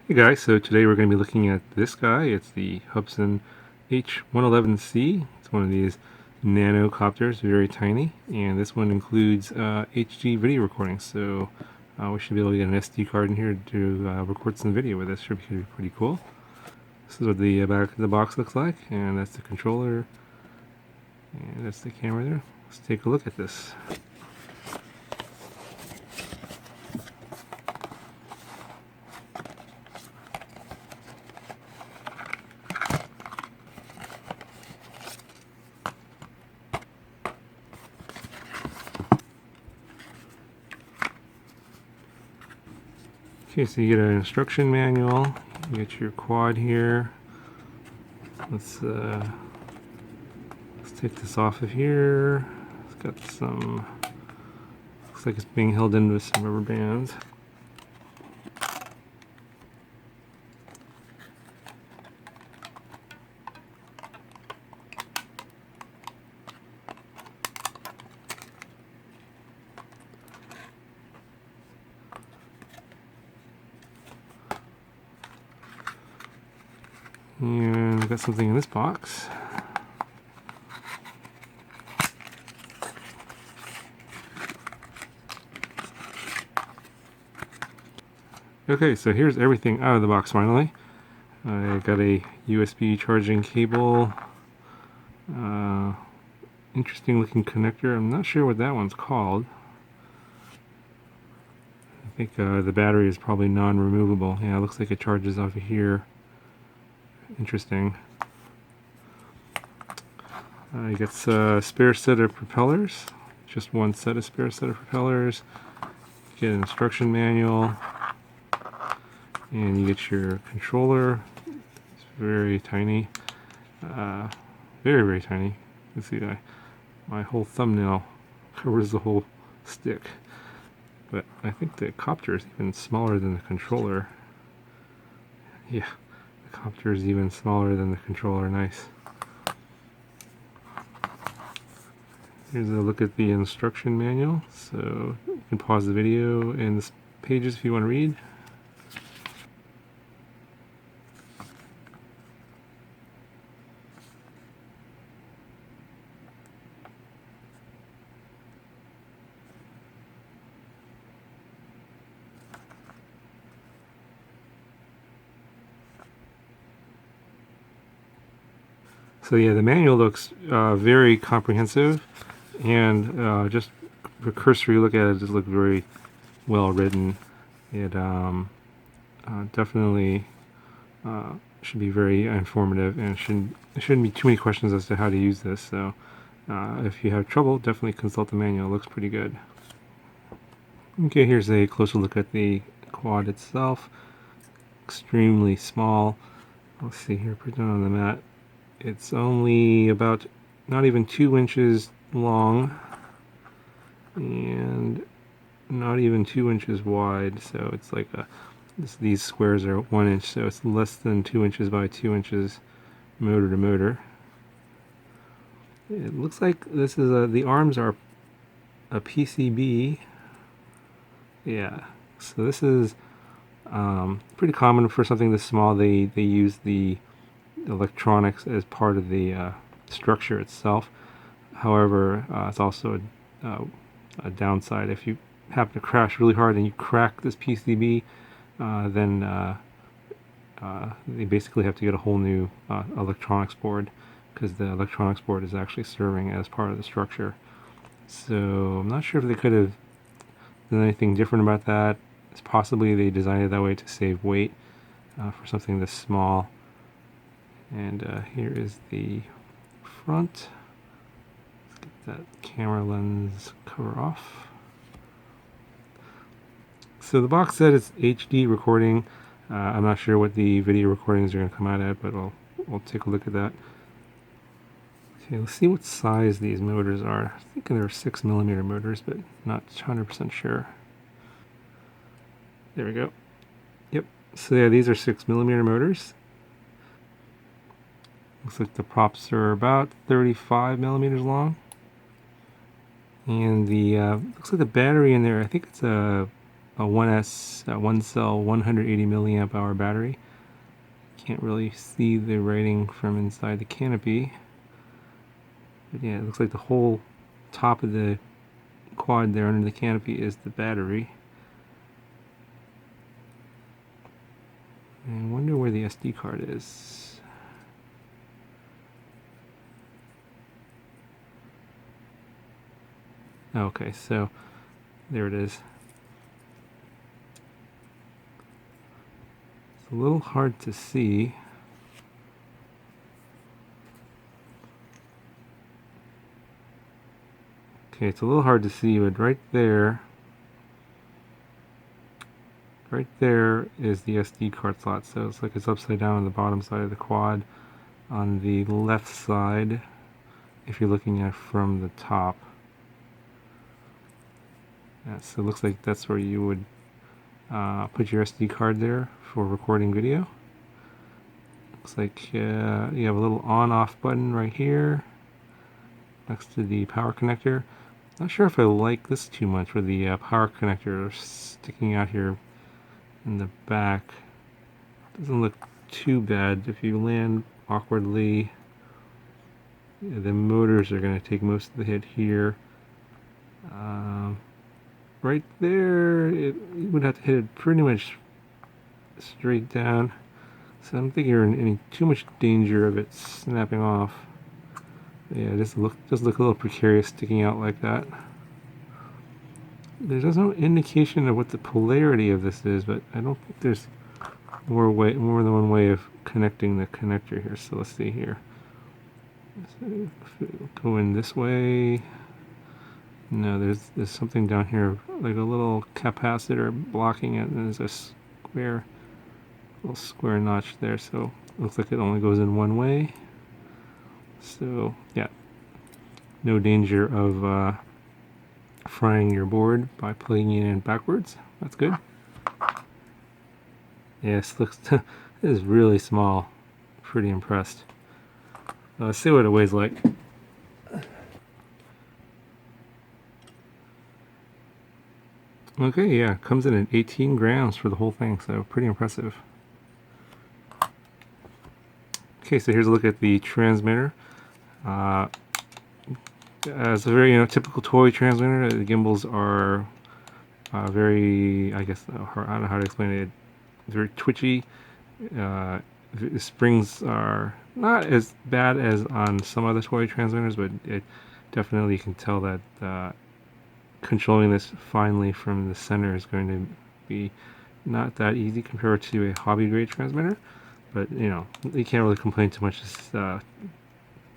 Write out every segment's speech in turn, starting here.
Hey guys, so today we're going to be looking at this guy. It's the Hubsan H111C. It's one of these nano copters, very tiny, and this one includes HD video recording. So we should be able to get an SD card in here to record some video with this. Should be pretty cool. This is what the back of the box looks like, and that's the controller, and that's the camera there. Let's take a look at this. Okay, so you get an instruction manual, you get your quad here. Let's take this off of here. It's got some, looks like it's being held in with some rubber bands. And we've got something in this box. Okay, so here's everything out of the box finally. I got a USB charging cable. Interesting looking connector. I'm not sure what that one's called. I think the battery is probably non-removable. Yeah, it looks like it charges off of here. Interesting. I got a spare set of propellers. Just one set of spare set of propellers. Get an instruction manual. And you get your controller. It's very tiny. Very tiny. You can see my whole thumbnail covers the whole stick. But I think the copter is even smaller than the controller. Yeah, the copter is even smaller than the controller. Nice. Here's a look at the instruction manual. So you can pause the video and the pages if you want to read. So yeah, the manual looks very comprehensive, and just a cursory look at it, just looks very well written. It definitely should be very informative, and there shouldn't be too many questions as to how to use this. So if you have trouble, definitely consult the manual. It looks pretty good. Okay, here's a closer look at the quad itself. Extremely small. Let's see here, put it down on the mat. It's only about not even 2 inches long and not even 2 inches wide, so it's like these squares are 1 inch, so it's less than 2 inches by 2 inches motor to motor. It looks like this is the arms are a PCB. Yeah, so this is pretty common for something this small. They use the electronics as part of the structure itself. However, it's also a downside. If you happen to crash really hard and you crack this PCB, then they basically have to get a whole new electronics board, because the electronics board is actually serving as part of the structure. So I'm not sure if they could have done anything different about that. It's possibly they designed it that way to save weight for something this small. And here is the front. Let's get that camera lens cover off. So the box said it's HD recording. I'm not sure what the video recordings are going to come out at, but we'll take a look at that. Okay, let's see what size these motors are. I think they're 6mm motors, but not 100% sure. There we go. Yep. So yeah, these are 6mm motors. Looks like the props are about 35mm long. And the looks like the battery in there, I think it's a one cell 180 milliamp hour battery. Can't really see the writing from inside the canopy, but yeah, it looks like the whole top of the quad there under the canopy is the battery. And I wonder where the SD card is. Okay, so there it is. It's a little hard to see. Okay, it's a little hard to see, but right there is the SD card slot. So it's like it's upside down on the bottom side of the quad. On the left side, if you're looking at it from the top. Yeah, so it looks like that's where you would put your SD card there for recording video. Looks like you have a little on-off button right here next to the power connector. Not sure if I like this too much with the power connector sticking out here in the back. Doesn't look too bad. If you land awkwardly, the motors are going to take most of the hit here. Right there, you would have to hit it pretty much straight down. So I don't think you're in any too much danger of it snapping off. Yeah, it does look a little precarious sticking out like that. There's no indication of what the polarity of this is, but I don't think there's more than one way of connecting the connector here. So let's see here. So go in this way. No, there's something down here, like a little capacitor blocking it, and there's a little square notch there, so it looks like it only goes in one way. So yeah, no danger of frying your board by plugging it in backwards. That's good. Yes, it is really small. Pretty impressed. Let's see what it weighs like. Okay, yeah, comes in at 18 grams for the whole thing, so pretty impressive. Okay, so here's a look at the transmitter. As a very typical toy transmitter, the gimbals are very, I guess, I don't know how to explain it, very twitchy. The springs are not as bad as on some other toy transmitters, but it definitely, you can tell that controlling this finely from the center is going to be not that easy compared to a hobby grade transmitter. But you can't really complain too much. It's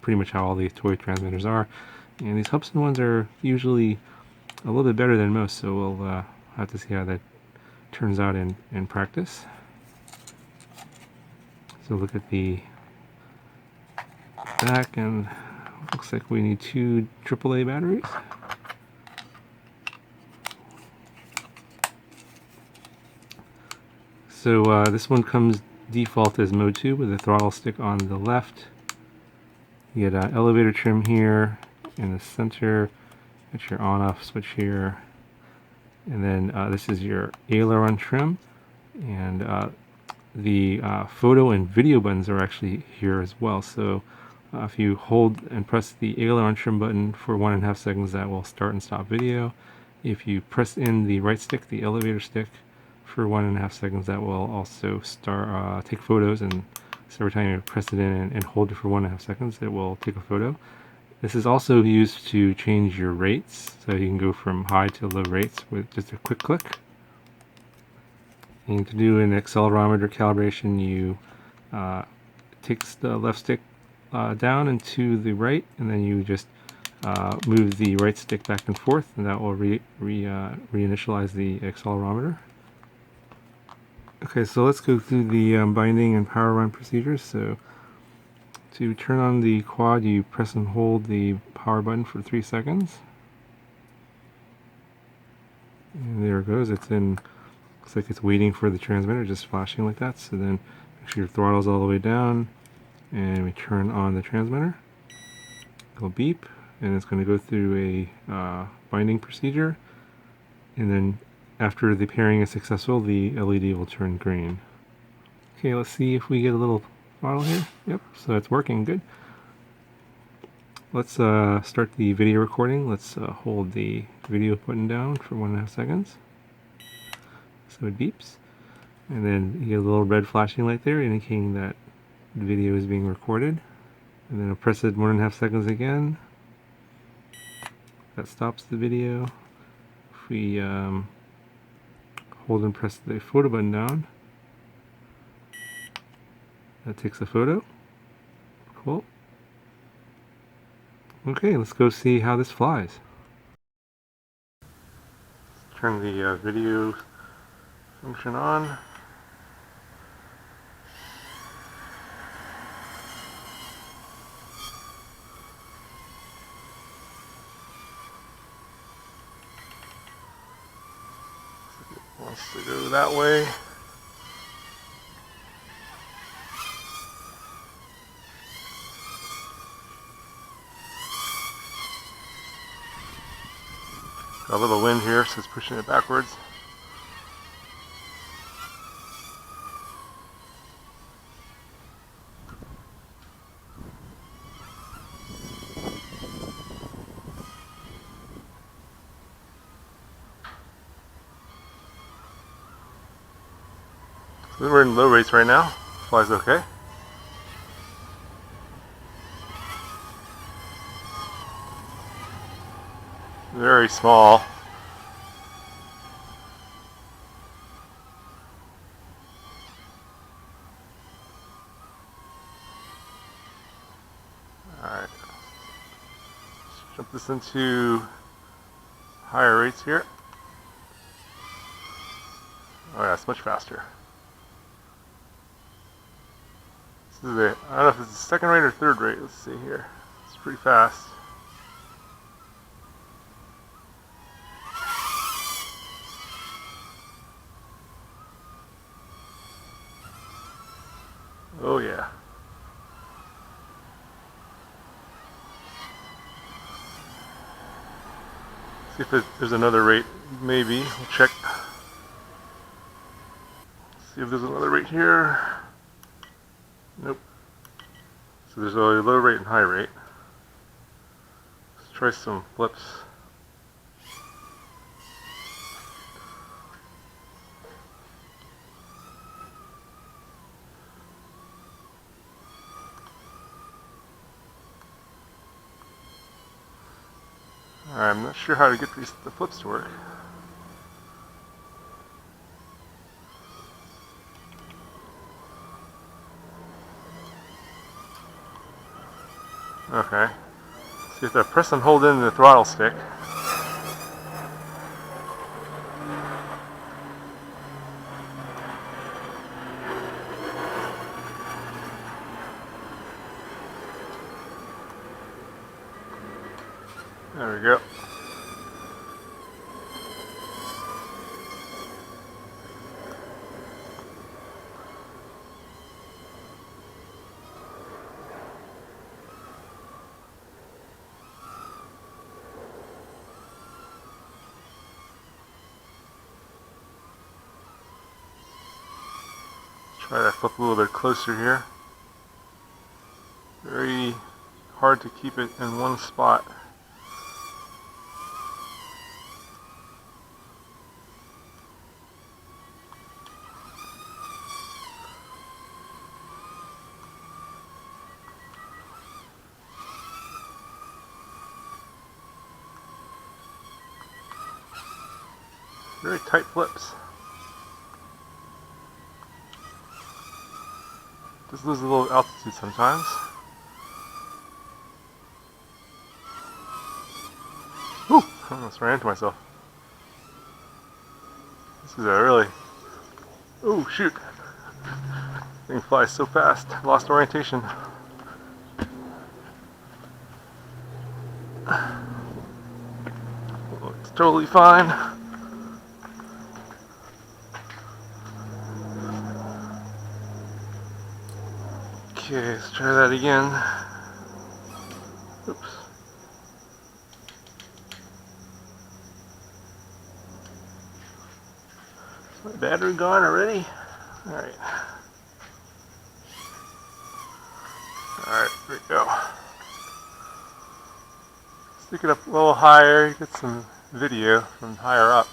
pretty much how all these toy transmitters are, and these Hubsan ones are usually a little bit better than most, so we'll have to see how that turns out in practice. So look at the back, and looks like we need 2 AAA batteries. So this one comes default as mode 2 with the throttle stick on the left. You get an elevator trim here in the center. Got your on-off switch here, and then this is your aileron trim, and the photo and video buttons are actually here as well. So if you hold and press the aileron trim button for 1.5 seconds, that will start and stop video. If you press in the right stick, the elevator stick, for 1.5 seconds, that will also start take photos, and so every time you press it in and hold it for 1.5 seconds, it will take a photo. This is also used to change your rates, so you can go from high to low rates with just a quick click. And to do an accelerometer calibration, you take the left stick down and to the right, and then you just move the right stick back and forth, and that will reinitialize the accelerometer. Okay, so let's go through the binding and power run procedures. So to turn on the quad, you press and hold the power button for 3 seconds. And there it goes. It's in, looks like it's waiting for the transmitter, just flashing like that. So then make sure your throttle's all the way down, and we turn on the transmitter. It'll beep, and it's going to go through a binding procedure, and then after the pairing is successful, the LED will turn green. Okay, let's see if we get a little throttle here. Yep, so it's working good. Let's start the video recording. Let's hold the video button down for 1.5 seconds. So it beeps. And then you get a little red flashing light there indicating that the video is being recorded. And then I'll press it 1.5 seconds again. That stops the video. If we hold and press the photo button down, that takes a photo. Cool. Okay, let's go see how this flies. Turn the video function on. It wants to go that way. Got a little wind here, so it's pushing it backwards. So we're in low rates right now. Flies okay. Very small. Alright. Let's jump this into higher rates here. Oh yeah, it's much faster. This is I don't know if it's the second rate or third rate. Let's see here. It's pretty fast. Oh yeah. See if there's another rate. Maybe. We'll check. See if there's another rate here. Nope. So there's a low rate and high rate. Let's try some flips. I'm not sure how to get the flips to work. Okay. So you have to press and hold in the throttle stick. There we go. Try to flip a little bit closer here. Very hard to keep it in one spot. Very tight flips. Just lose a little altitude sometimes. Whew! I almost ran into myself. This is a really... Oh shoot! Thing flies so fast. Lost orientation. Looks totally fine. Okay, let's try that again. Oops. Battery gone already? Alright. Alright, here we go. Stick it up a little higher, get some video from higher up.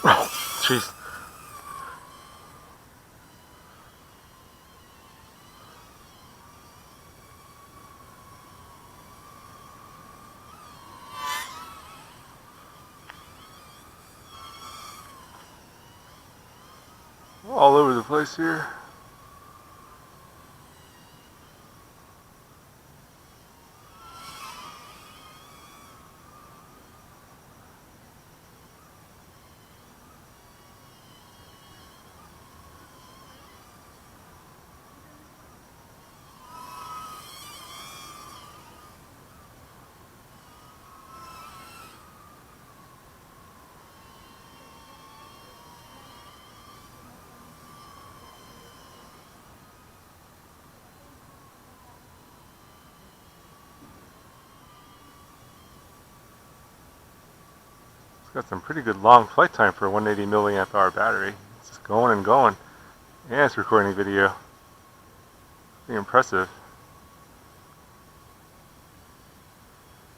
Oh, jeez. All over the place here. Got some pretty good long flight time for a 180 milliamp hour battery. It's just going and going. And it's recording video. Pretty impressive.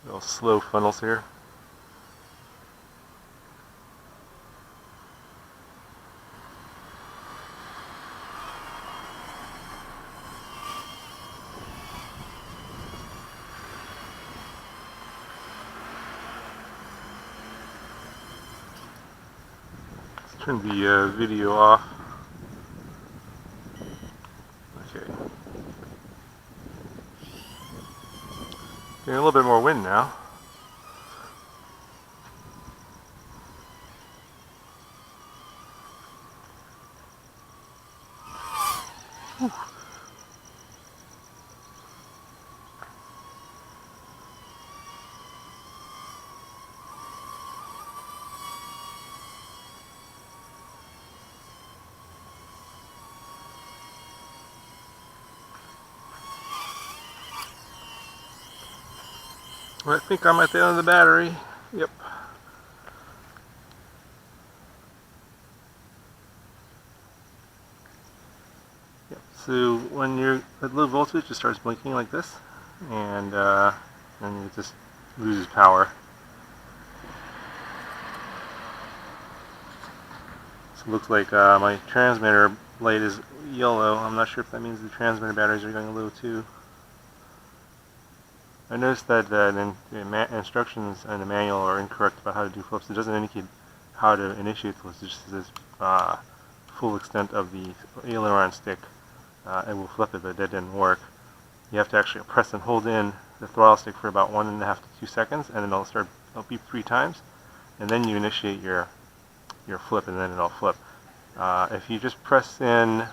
Little slow funnels here. Turn the video off. Okay. Getting a little bit more wind now. Whew. I think I'm at the end of the battery. Yep. Yep. So when you're at low voltage, it starts blinking like this, and then it just loses power. So it looks like my transmitter light is yellow. I'm not sure if that means the transmitter batteries are going low too. I noticed that the instructions in the manual are incorrect about how to do flips. It doesn't indicate how to initiate flips. It just says full extent of the aileron stick. It will flip it, but that didn't work. You have to actually press and hold in the throttle stick for about 1.5 to 2 seconds, and then it'll beep 3 times, and then you initiate your flip, and then it'll flip. If you just press in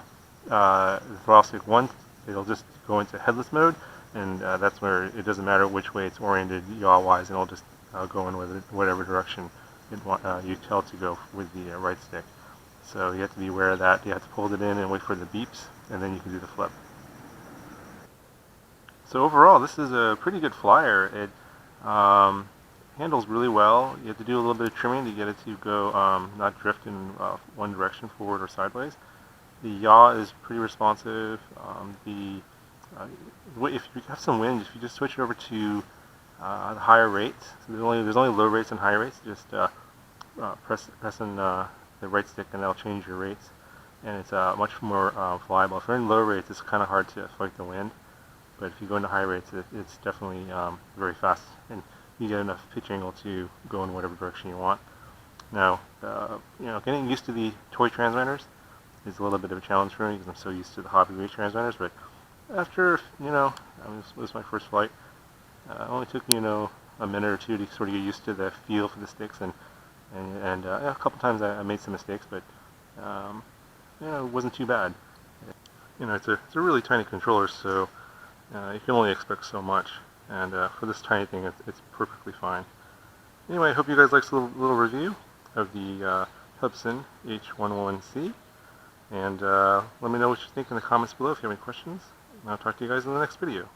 the throttle stick once, it'll just go into headless mode, and that's where it doesn't matter which way it's oriented yaw-wise, and it'll just go in with it, whatever direction you tell to go with the right stick. So you have to be aware of that. You have to hold it in and wait for the beeps, and then you can do the flip. So overall, this is a pretty good flyer. It handles really well. You have to do a little bit of trimming to get it to go not drift in one direction, forward or sideways. The yaw is pretty responsive. If you have some wind, if you just switch it over to the higher rates, so there's only low rates and high rates. Just press in the right stick, and that'll change your rates. and it's much more flyable. If you're in low rates, it's kind of hard to fight the wind, but if you go into high rates, it's definitely very fast, and you get enough pitch angle to go in whatever direction you want. Now, getting used to the toy transmitters is a little bit of a challenge for me because I'm so used to the hobby race transmitters, but after, this was my first flight, it only took me, a minute or two to sort of get used to the feel for the sticks, and a couple times I made some mistakes, but it wasn't too bad. It's a really tiny controller, so you can only expect so much, and for this tiny thing, it's perfectly fine. Anyway, I hope you guys liked this little review of the Hubsan H111C, and let me know what you think in the comments below if you have any questions, and I'll talk to you guys in the next video.